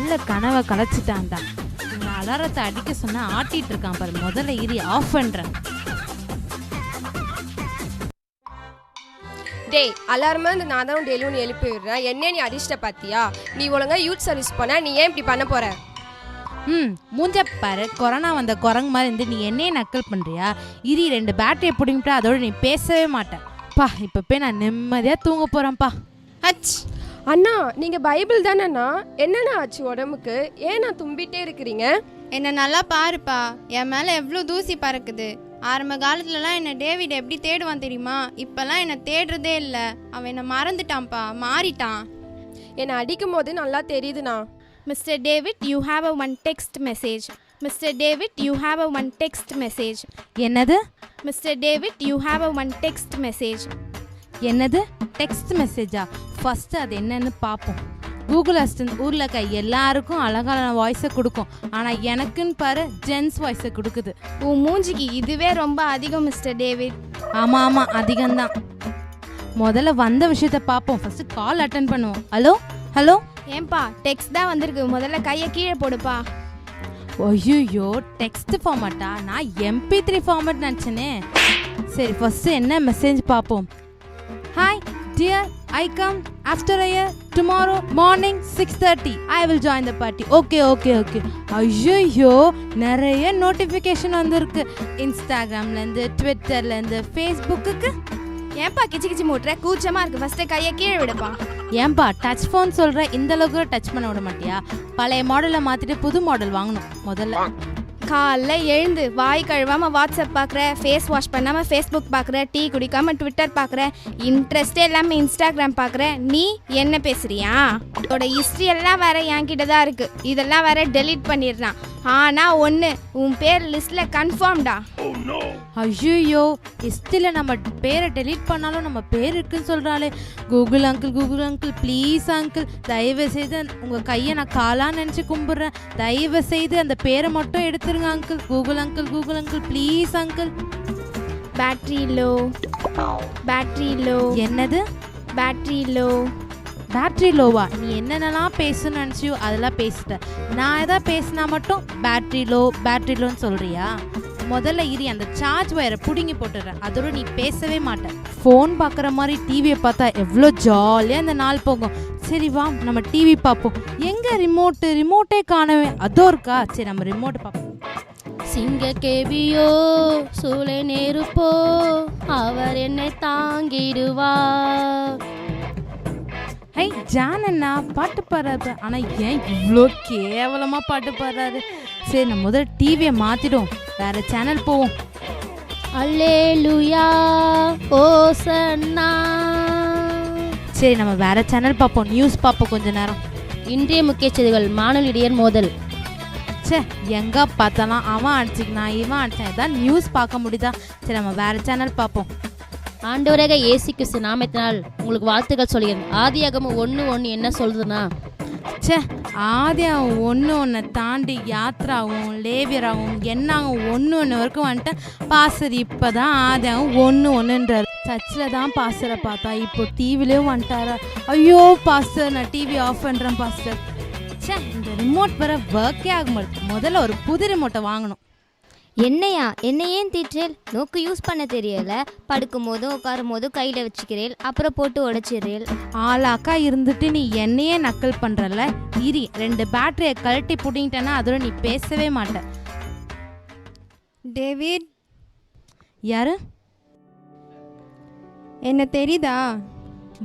நல்ல கனவை கலைச்சிட்டான்டா. இந்த அலாரத்தை அடிக்க சொன்னா ஆட்டிட்டு இருக்கான் பாரு. முதல்ல இரி ஆஃப் பண்றேன். டேய், அலாரமாக இந்த நான் தான் டெய்லியும் நீ எழுப்பி விடுறேன். என்ன நீ அதிர்ஷ்ட பார்த்தியா? நீ ஒழுங்கா யூத் சர்வீஸ் பண்ண, நீ ஏன் இப்படி பண்ண போற? மூஞ்ச பாரு, கொரோனா வந்த குரங்கு மாதிரி இருந்து நீ என்னையே நக்கல் பண்ணுறியா? இரி 2 பேட்டரியை பிடிங்கிட்டா அதோட நீ பேசவே மாட்டேன். பா இப்போ போய் நான் நிம்மதியாக தூங்க போகிறேன்ப்பா. அச் அண்ணா, நீங்கள் பைபிள் தானேண்ணா? என்னண்ணா ஆச்சு உடம்புக்கு? ஏன் நான் தும்பிட்டே இருக்கிறீங்க? என்னை நல்லா பாருப்பா, என் மேலே எவ்வளோ தூசி பறக்குது. ஆரம்ப காலத்துலலாம் என்னை டேவிட் எப்படி தேடுவான் தெரியுமா? இப்போல்லாம் என்னை தேடுறதே இல்லை. அவன் என்னை மறந்துட்டான்ப்பா, மாறிட்டான். என்னை அடிக்கும் போது நல்லா தெரியுதுண்ணா. Mr. David, you have a one text message. Mr. David, you have a one text message. என்னது? Mr. David, you have a one text message. என்னது? டெக்ஸ்ட் மெசேஜா? ஃபர்ஸ்ட் அது என்னன்னு பார்ப்போம். கூகுள் அசிஸ்டன்ட் ஊரில் இருக்க எல்லாருக்கும் அழகான வாய்ஸை கொடுக்கும். ஆனால் எனக்குன்னு பாரு ஜென்ஸ் வாய்ஸை கொடுக்குது. உன் மூஞ்சிக்கு இதுவே ரொம்ப அதிகம் மிஸ்டர் டேவிட். ஆமாம் அதிகம்தான். முதல்ல வந்த விஷயத்த பார்ப்போம். ஃபர்ஸ்ட் கால் அட்டன் பண்ணுவோம். Hello hello. ஏன்பா டெக்ஸ்ட் தான் வந்திருக்கு, முதல்ல கையை கீழே போடுப்பா. ஐயோ, டெக்ஸ்ட் ஃபார்மேட்டா? நான் MP3 ஃபார்மேட் நினச்சேனே. சரி, ஃபர்ஸ்ட் என்ன மெசேஜ் பார்ப்போம். Hi dear, I come after a year tomorrow morning 6:30. I will join the party. Okay. ஐயோ, நிறைய நோட்டிஃபிகேஷன் வந்திருக்கு. இன்ஸ்டாகிராம்லேருந்து, ட்விட்டர்லேருந்து, ஃபேஸ்புக்கு. ஏன்பா கிச்சி மூட்டுற? கூச்சமாக இருக்குது. ஃபஸ்ட்டு கையை கீழே விடுப்பா. ஏன்பா டச் ஃபோன் சொல்கிற? இந்த அளவுக்கு டச் பண்ண விட மாட்டியா? பழைய மாடலை மாற்றிட்டு புது மாடல் வாங்கணும் முதல்ல. காலைல எழுந்து வாய் கழுவாமல் வாட்ஸ்அப் பார்க்குற, ஃபேஸ் வாஷ் பண்ணாமல் ஃபேஸ்புக் பார்க்குற, டீ குடிக்காமல் ட்விட்டர் பார்க்குற, இன்ட்ரெஸ்டே இல்லாமல் இன்ஸ்டாகிராம் பார்க்குற. நீ என்ன பேசுறியா? அதோட ஹிஸ்ட்ரி எல்லாம் வேற என்கிட்ட தான் இருக்குது. இதெல்லாம் வேற டெலீட் பண்ணிடுறான். ஆனால் ஒன்று, உன் பேர் லிஸ்ட்டில் கன்ஃபார்ம்டா. ஐயோ, ஹிஸ்ட்ரியில் நம்ம பேரை டெலீட் பண்ணாலும் நம்ம பேர் இருக்குன்னு சொல்கிறாளே. கூகுள் அங்கிள் ப்ளீஸ் அங்கிள், தயவு செய்து உங்கள் கையை நான் காலாக நினச்சி கும்பிட்றேன். தயவு செய்து அந்த பேரை மட்டும் எடுத்துருங்க uncle. Google uncle please uncle. Battery low. என்னது? பேட்ரி லோவா? நீ என்னென்னலாம் பேசணும்னு நினச்சியோ அதெல்லாம் பேசிட்ட. நான் எதாவது பேசினா மட்டும் பேட்ரி லோன்னு சொல்கிறியா? முதல்ல இரி அந்த சார்ஜ் வயரை பிடுங்கி போட்டுடுறேன். அதோட நீ பேசவே மாட்டேன். ஃபோன் பார்க்குற மாதிரி டிவியை பார்த்தா எவ்வளோ ஜாலியாக இந்த நாள் போகும். சரி வா, நம்ம டிவி பார்ப்போம். எங்கே ரிமோட்டே காணவே. அதோ இருக்கா? சரி, நம்ம ரிமோட் பார்ப்போம். சிங்க கேவியோ சூளை நெருப்போ அவர் என்னை தாங்கிடுவா. ஹை ஜான் அண்ணா பாட்டு பாடுறாரு. ஆனால் ஏன் இவ்வளோ கேவலமாக பாட்டு பாடுறாரு? சரி, நம்ம முதல்ல டிவியை மாற்றிடும், வேறு சேனல் போவோம். அல்லேலூயா ஓசன்னா. சரி, நம்ம வேறு சேனல் பார்ப்போம். நியூஸ் பார்ப்போம் கொஞ்ச நேரம். இன்றைய முக்கிய செய்திகள். மாணவர்களிடையே மோதல். எங்கே பார்த்தாலும் அவன் அடிச்சுக்கினான் இவன் அடிச்சான். இதான் நியூஸ் பார்க்க முடியுதா? சரி, நம்ம வேறு சேனல் பார்ப்போம். ஆண்டவராக இயேசு கிறிஸ்து நாமத்தினால் உங்களுக்கு வாழ்த்துக்கள் சொல்கிறேன். ஆதியாகமம் 1:1 என்ன சொல்றதுன்னா, ஆதியாகவும் 1:1 தாண்டி யாத்ராவும் லேவியராகவும் என்னாகும் 1:1 வரைக்கும் வந்துட்டேன். பாஸ்டர் இப்போ தான் ஆதியாகவும் 1:1ன்றார். சர்ச்சில் தான் பாஸ்டரை பார்த்தா, இப்போ டிவிலேயும் வந்துட்டாரா? ஐயோ பாஸ்டர், நான் டிவி ஆஃப் பண்ணுறேன் பாஸ்டர். இந்த ரிமோட் வர ஒர்க்கே ஆக மாட்டேது. முதல்ல ஒரு புது ரிமோட்டை வாங்கணும். என்னையா ஏன் திட்டேல்? நோக்கு யூஸ் பண்ண தெரியல. படுக்கும் போதும் உட்காரும் போதும் கையில் வச்சுக்கிறேன், அப்புறம் போட்டு உடைச்சிடுறேன். ஆளாக்கா இருந்துட்டு நீ என்னையே நக்கல் பண்ணுறல. இரி 2 பேட்டரியை கழட்டி புட்டிங்கிட்டேன்னா அதோட நீ பேசவே மாட்ட. டேவிட். யாரு? என்ன தெரியுதா?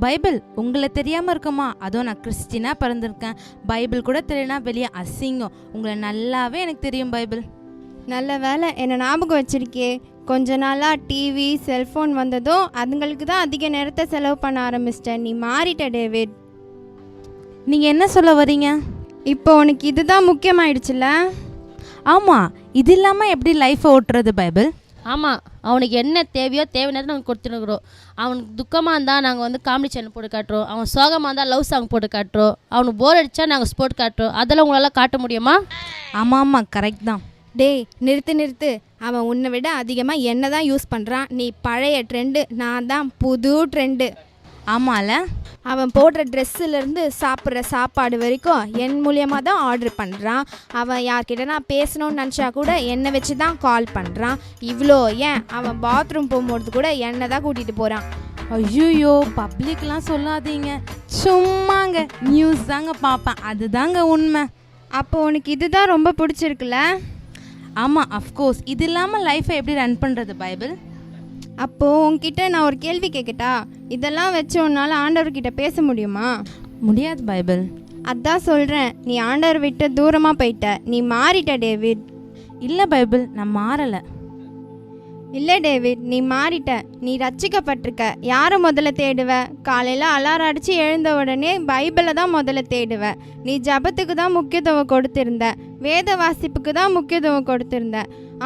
பைபிள் உங்களை தெரியாமல் இருக்குமா? அதுவும் நான் கிறிஸ்டினாக பிறந்திருக்கேன். பைபிள் கூட தெரியலனா வெளியே அசிங்கம். உங்களை நல்லாவே எனக்கு தெரியும் பைபிள். நல்ல வேலை என்னை ஞாபகம் வச்சிருக்கே. கொஞ்ச நாளாக டிவி செல்ஃபோன் வந்ததும் அதுங்களுக்கு தான் அதிக நேரத்தை செலவு பண்ண ஆரம்பிச்சிட்டேன். நீ மாறிட்ட டேவிட். நீங்கள் என்ன சொல்ல வரீங்க? இப்போ உனக்கு இதுதான் முக்கியமாயிடுச்சுல்ல? ஆமாம், இது இல்லாமல் எப்படி லைஃப்பை ஓட்டுறது பைபிள்? ஆமாம், அவனுக்கு என்ன தேவையோ தேவையானது நாங்கள் கொடுத்துருக்குறோம். அவனுக்கு துக்கமாக இருந்தால் நாங்கள் வந்து காமெடி சேனல் போட்டு காட்டுறோம். அவன் சோகமாக இருந்தால் லவ் சாங் போட்டு காட்டுறோம். அவனுக்கு போர் அடித்தா நாங்கள் ஸ்போர்ட் காட்டுறோம். அதெல்லாம் உங்களால் காட்ட முடியுமா? ஆமாம் கரெக்ட் தான். டேய் நிறுத்து. அவன் உன்னை விட அதிகமாக என்ன தான் யூஸ் பண்ணுறான். நீ பழைய ட்ரெண்டு, நான் தான் புது ட்ரெண்டு. ஆமால. அவன் போடுற ட்ரெஸ்ஸுலேருந்து சாப்பிட்ற சாப்பாடு வரைக்கும் என் மூலியமாக தான் ஆர்டர் பண்ணுறான். அவன் யார்கிட்ட நான் பேசணும்னு நினச்சா கூட என்னை வச்சு தான் கால் பண்ணுறான். இவ்வளோ ஏன் அவன் பாத்ரூம் போகும்போது கூட என்னை தான் கூட்டிகிட்டு போகிறான். ஐயோ, பப்ளிக்லாம் சொல்லாதீங்க, சும்மாங்க நியூஸ் தாங்க பார்ப்பேன், அதுதாங்க உண்மை. அப்போ உனக்கு இதுதான் ரொம்ப பிடிச்சிருக்குல்ல? ஆமாம், அஃப்கோர்ஸ். இது இல்லாமல் லைஃப்பை எப்படி ரன் பண்ணுறது பைபிள்? அப்போது உன்கிட்ட நான் ஒரு கேள்வி கேட்கட்டா? இதெல்லாம் வச்சு உன்னால் ஆண்டவர்கிட்ட பேச முடியுமா? முடியாது பைபிள். அதான் சொல்கிறேன், நீ ஆண்டவர் விட்டு தூரமாக போயிட்ட, நீ மாறிட்ட டேவிட். இல்லை பைபிள், நான் மாறலை. இல்லை டேவிட், நீ மாறிட்ட, நீ ரட்சிக்கப்பட்டிருக்க. யாரை முதல்ல தேடுவ? காலையில் அலாரம் அடித்து எழுந்த உடனே பைபிளை தான் முதல்ல தேடுவ. நீ ஜபத்துக்கு தான் முக்கியத்துவம் கொடுத்திருந்த, வேத வாசிப்புக்கு தான் முக்கியத்துவம் கொடுத்திருந்த,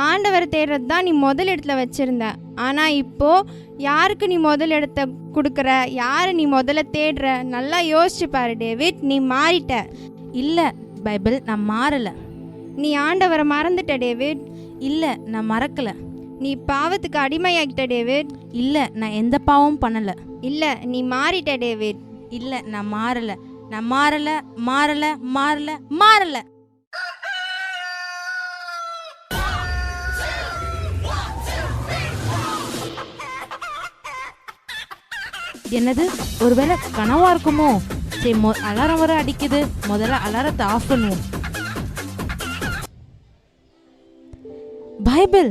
ஆண்டவரை தேடுறது தான் நீ முதல் இடத்துல வச்சுருந்த. ஆனால் இப்போது யாருக்கு நீ முதல் இடத்த கொடுக்குற? யாரை நீ முதல்ல தேடுற? நல்லா யோசிச்சு பாரு டேவிட், நீ மாறிட்ட. இல்லை பைபிள், நான் மாறலை. நீ ஆண்டவரை மறந்துட்ட டேவிட். இல்லை, நான் மறக்கலை. நீ பாவத்துக்கு அடிமையாகிட்ட டேவிட். இல்லை, நான் எந்த பாவமும் பண்ணலை. இல்லை, நீ மாறிட்ட டேவிட். இல்லை, நான் மாறலை. நான் மாறலை, மாறலை, மாறலை, மாறலை. என்னது, ஒருவேளை கனவா இருக்குமோ? சரி, அலாரம் வர அடிக்குது, முதல்ல அலாரத்தை ஆஃப் பண்ணுவோம். பைபிள்,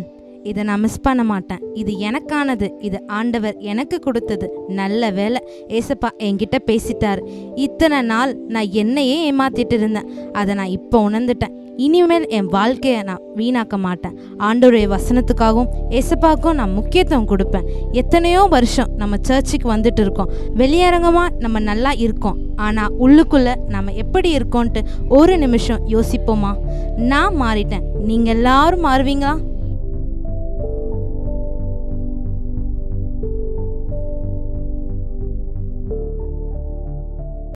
இதை நான் மிஸ் பண்ண மாட்டேன். இது எனக்கானது, இது ஆண்டவர் எனக்கு கொடுத்தது. நல்ல வேலை ஏசப்பா என்கிட்ட பேசிட்டாரு. இத்தனை நாள் நான் என்னையே ஏமாத்திட்டு இருந்தேன், அதை நான் இப்போ உணர்ந்துட்டேன். இனிமேல் என் வாழ்க்கையை நான் வீணாக்க மாட்டேன். ஆண்டவருடைய வசனத்துக்காகவும் ஏசப்பாவுக்கும் நான் முக்கியத்துவம் கொடுப்பேன். எத்தனையோ வருஷம் நம்ம சர்ச்சுக்கு வந்துட்டு இருக்கோம், வெளியரங்கமாக நம்ம நல்லா இருக்கோம், ஆனால் உள்ளுக்குள்ளே நம்ம எப்படி இருக்கோன்ட்டு ஒரு நிமிஷம் யோசிப்போமா? நான் மாறிட்டேன், நீங்கள் எல்லாரும் மாறுவீங்களா?